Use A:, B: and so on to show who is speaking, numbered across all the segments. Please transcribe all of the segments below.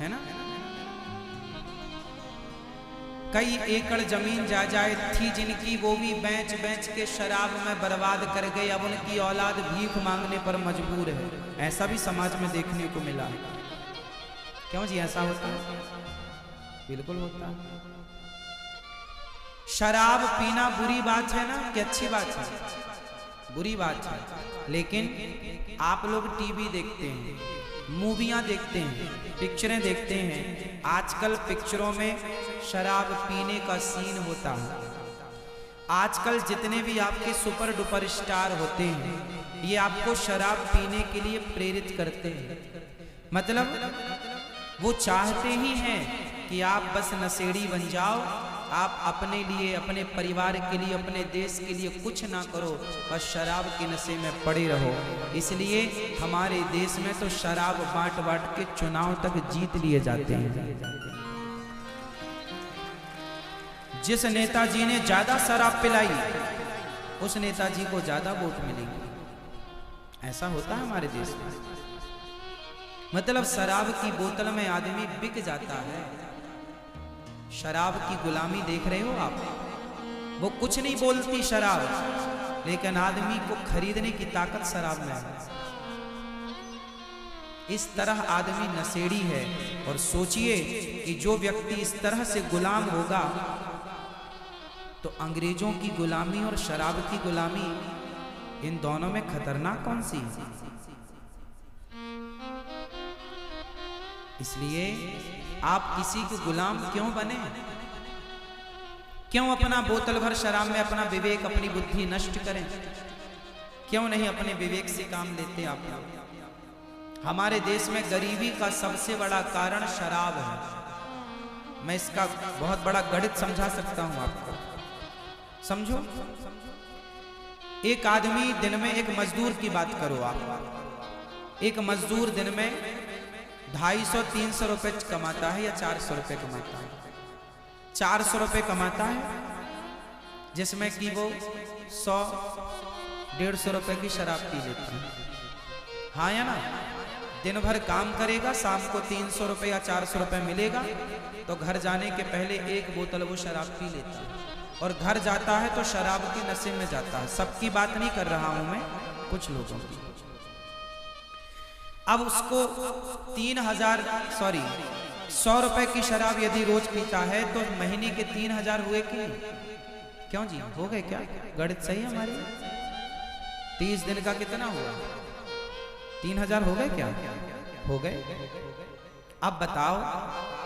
A: है ना। कई एकड़ जमीन जायदाद थी जिनकी, वो भी बेच बेच के शराब में बर्बाद कर गए। अब उनकी औलाद भीख मांगने पर मजबूर है। ऐसा भी समाज में देखने को मिला है। क्यों जी, ऐसा होता है? बिल्कुल होता है। शराब पीना बुरी बात है ना कि अच्छी बात है? बुरी बात है। लेकिन आप लोग टीवी देखते हैं, मूवियां देखते हैं, पिक्चरें देखते हैं। आजकल पिक्चरों में शराब पीने का सीन होता है। आजकल जितने भी आपके सुपर डुपर स्टार होते हैं, ये आपको शराब पीने के लिए प्रेरित करते हैं। मतलब वो चाहते ही हैं कि आप बस नशेड़ी बन जाओ, आप अपने लिए, अपने परिवार के लिए, अपने देश के लिए कुछ ना करो, बस शराब के नशे में पड़े रहो। इसलिए हमारे देश में तो शराब बांट बांट के चुनाव तक जीत लिए जाते हैं। जिस नेताजी ने ज्यादा शराब पिलाई, उस नेताजी को ज्यादा वोट मिलेंगे। ऐसा होता है हमारे देश में। मतलब शराब की बोतल में आदमी बिक जाता है। शराब की गुलामी देख रहे हो आप? वो कुछ नहीं बोलती शराब, लेकिन आदमी को खरीदने की ताकत शराब में है। इस तरह आदमी नशेड़ी है। और सोचिए कि जो व्यक्ति इस तरह से गुलाम होगा, तो अंग्रेजों की गुलामी और शराब की गुलामी, इन दोनों में खतरनाक कौन सी है? इसलिए आप किसी के गुलाम क्यों बने? क्यों अपना बोतल भर शराब में अपना विवेक, अपनी बुद्धि नष्ट करें? क्यों नहीं अपने विवेक से काम लेते आप लोग? हमारे देश में गरीबी का सबसे बड़ा कारण शराब है। मैं इसका बहुत बड़ा गणित समझा सकता हूं आपको। समझो, एक आदमी दिन में, एक मजदूर की बात करो आप, एक मजदूर दिन में 250-300 रुपए कमाता है या 400 रुपए कमाता है? 400 रुपए कमाता है, जिसमें कि वो 100-150 रुपए की शराब पी लेता है। हाँ या ना? दिन भर काम करेगा, शाम को 300 रुपए या 400 रुपए मिलेगा, तो घर जाने के पहले एक बोतल वो शराब पी लेता है। और घर जाता है तो शराब के नशे में जाता है। सबकी बात नहीं कर रहा हूं मैं, कुछ लोगों की। अब उसको 100 रुपए की शराब यदि रोज पीता है, तो महीने के 3000 हुए कि? क्यों जी, हो गए क्या? गणित सही है हमारे? 30 दिन का कितना हुआ? 3000 हो गए क्या? हो गए। अब बताओ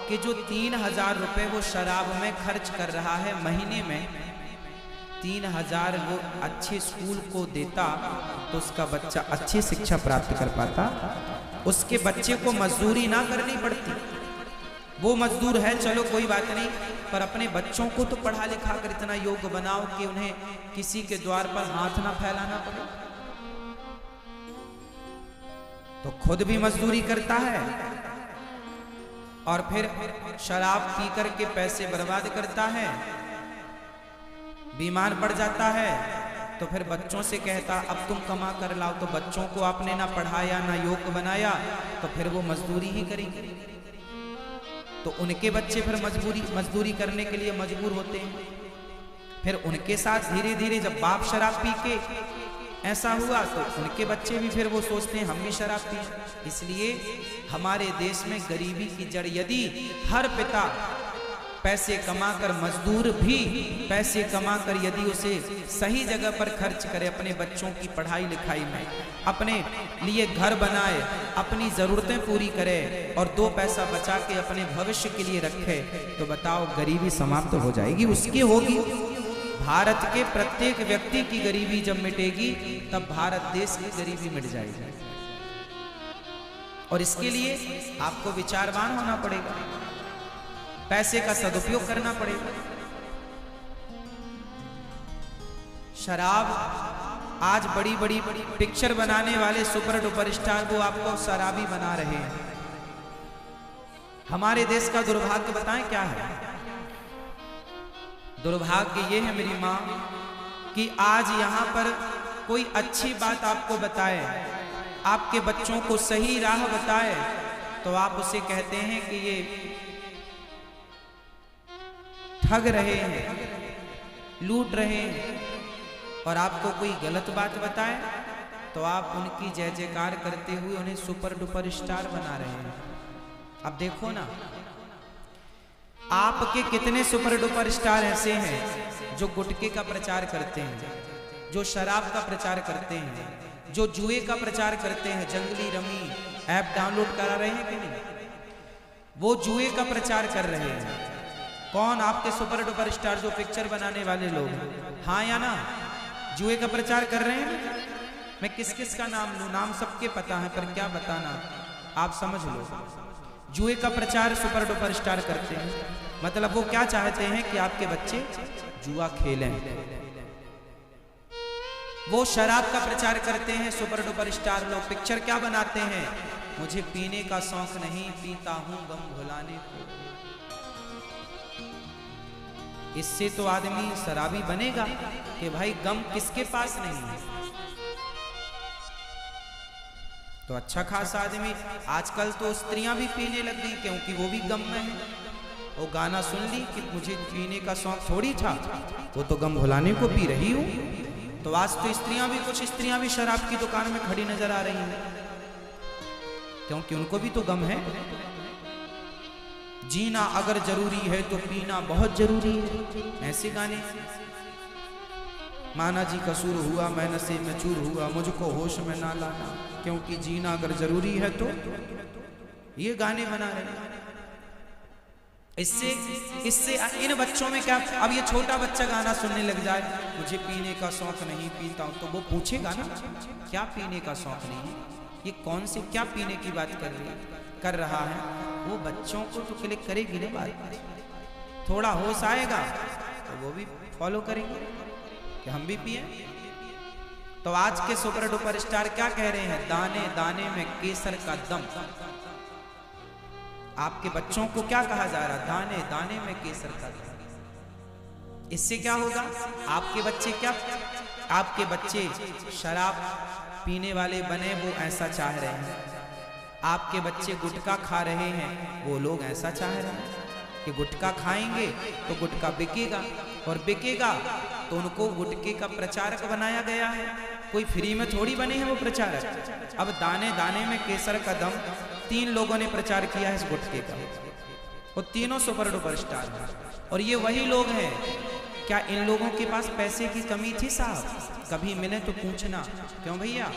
A: कि जो 3000 रुपए वो शराब में खर्च कर रहा है महीने में, 3000 वो अच्छे स्कूल को देता तो उसका बच्चा अच्छी शिक्षा प्राप्त कर पाता। उसके बच्चे को मजदूरी ना करनी पड़ती। वो मजदूर है, चलो कोई बात नहीं, पर अपने बच्चों को तो पढ़ा लिखा कर इतना योग्य बनाओ कि उन्हें किसी के द्वार पर हाथ ना फैलाना पड़े। तो खुद भी मजदूरी करता है और फिर शराब पी करके पैसे बर्बाद करता है। बीमार पड़ जाता है तो फिर बच्चों से कहता अब तुम कमा कर लाओ। तो बच्चों को आपने ना पढ़ाया ना योग्य बनाया, तो फिर वो मजदूरी ही करेंगे। तो उनके बच्चे फिर मजदूरी करने के लिए मजबूर होते हैं। फिर उनके साथ धीरे धीरे जब बाप शराब पी के ऐसा हुआ, तो उनके बच्चे भी फिर वो सोचते हैं हम भी शराब पिए। इसलिए हमारे देश में गरीबी की जड़, यदि हर पिता पैसे कमाकर, मजदूर भी पैसे कमाकर यदि उसे सही जगह पर खर्च करे, अपने बच्चों की पढ़ाई लिखाई में, अपने लिए घर बनाए, अपनी जरूरतें पूरी करे और 2 पैसा बचा के अपने भविष्य के लिए रखे, तो बताओ गरीबी समाप्त हो जाएगी? उसकी होगी। भारत के प्रत्येक व्यक्ति की गरीबी जब मिटेगी, तब भारत देश की गरीबी मिट जाएगी। और इसके लिए आपको विचारवान होना पड़ेगा, पैसे का सदुपयोग करना पड़ेगा। शराब, आज बड़ी बड़ी पिक्चर बनाने वाले सुपर डुपर स्टार वो आपको शराबी बना रहे हैं। हमारे देश का दुर्भाग्य बताएं क्या है? दुर्भाग्य ये है मेरी माँ कि आज यहाँ पर कोई अच्छी बात आपको बताए, आपके बच्चों को सही राह बताए, तो आप उसे कहते हैं कि ये ठग रहे हैं, लूट रहे हैं, और आपको कोई गलत बात बताए तो आप उनकी जय जयकार करते हुए उन्हें सुपर डुपर स्टार बना रहे हैं। अब देखो ना, आपके कितने सुपर डुपर स्टार ऐसे हैं जो गुटखे का प्रचार करते हैं, जो शराब का प्रचार करते हैं, जो जुए का प्रचार करते हैं, जंगली रमी ऐप डाउनलोड करा रहे हैं कि नहीं, वो जुए का प्रचार कर रहे हैं। कौन? आपके सुपर डुपर स्टार जो पिक्चर बनाने वाले लोग, हाँ या ना? जुए का प्रचार कर रहे हैं। मैं किस किस का नाम लूं? नाम सबके पता है, पर क्या बताना, आप समझ लो। जुए का प्रचार सुपर डुपर स्टार करते हैं, मतलब वो क्या चाहते हैं कि आपके बच्चे जुआ खेलें। वो शराब का प्रचार करते हैं सुपर डुपर स्टार लोग। पिक्चर क्या बनाते हैं? मुझे पीने का शौक नहीं, पीता हूं गम भुलाने को। इससे तो आदमी शराबी बनेगा कि भाई गम किसके पास नहीं है। तो अच्छा खासा आदमी, आजकल तो स्त्रियां भी पीने लग गई क्योंकि वो भी गम में है। वो गाना सुन ली कि मुझे पीने का शौक थोड़ी था, वो तो गम भुलाने को पी रही हूं। तो आज तो स्त्रियां भी, कुछ स्त्रियां भी शराब की दुकान में खड़ी नजर आ रही हैं, क्योंकि उनको भी तो गम है। जीना अगर जरूरी है तो पीना बहुत जरूरी है, ऐसे गाने। माना जी कसूर हुआ, मैं नशे में चूर हुआ, मुझको होश में ना लाना, क्योंकि जीना अगर जरूरी है तो, ये गाने बना रहे हैं। इससे इन बच्चों में क्या, अब ये छोटा बच्चा गाना सुनने लग जाए, मुझे पीने का शौक नहीं, पीता हूं, तो वो पूछेगा ना क्या पीने का शौक नहीं, ये कौन से क्या पीने की बात कर रहा है। वो बच्चों को तो क्लिक करेगी ना बात, थोड़ा होश आएगा तो वो भी फॉलो करेंगे कि हम भी पिए। तो आज के सुपर डुपर स्टार क्या कह रहे हैं? दाने दाने में केसर का दम। आपके बच्चों को क्या कहा जा रहा? दाने दाने में केसर का दम। इससे क्या होगा? आपके बच्चे शराब पीने वाले बने, वो ऐसा चाह रहे हैं। आपके बच्चे गुटखा खा रहे हैं, वो लोग ऐसा चाह रहे हैं कि गुटखा खाएंगे तो गुटखा बिकेगा, और बिकेगा तो उनको गुटखे का प्रचारक बनाया गया है। कोई फ्री में थोड़ी बने हैं वो प्रचारक। अब दाने दाने में केसर का दम, 3 लोगों ने प्रचार किया है इस गुटखे का, वो तीनों सुपर डुपर स्टार हैं। और ये वही लोग हैं। क्या इन लोगों के पास पैसे की कमी थी साहब? कभी मिले तो पूछना, क्यों भैया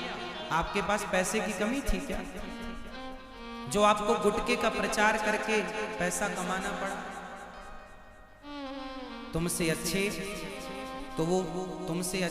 A: आपके पास पैसे की कमी थी क्या, जो आपको गुटखे का प्रचार करके पैसा कमाना पड़ा? तुमसे अच्छे तो वो तुमसे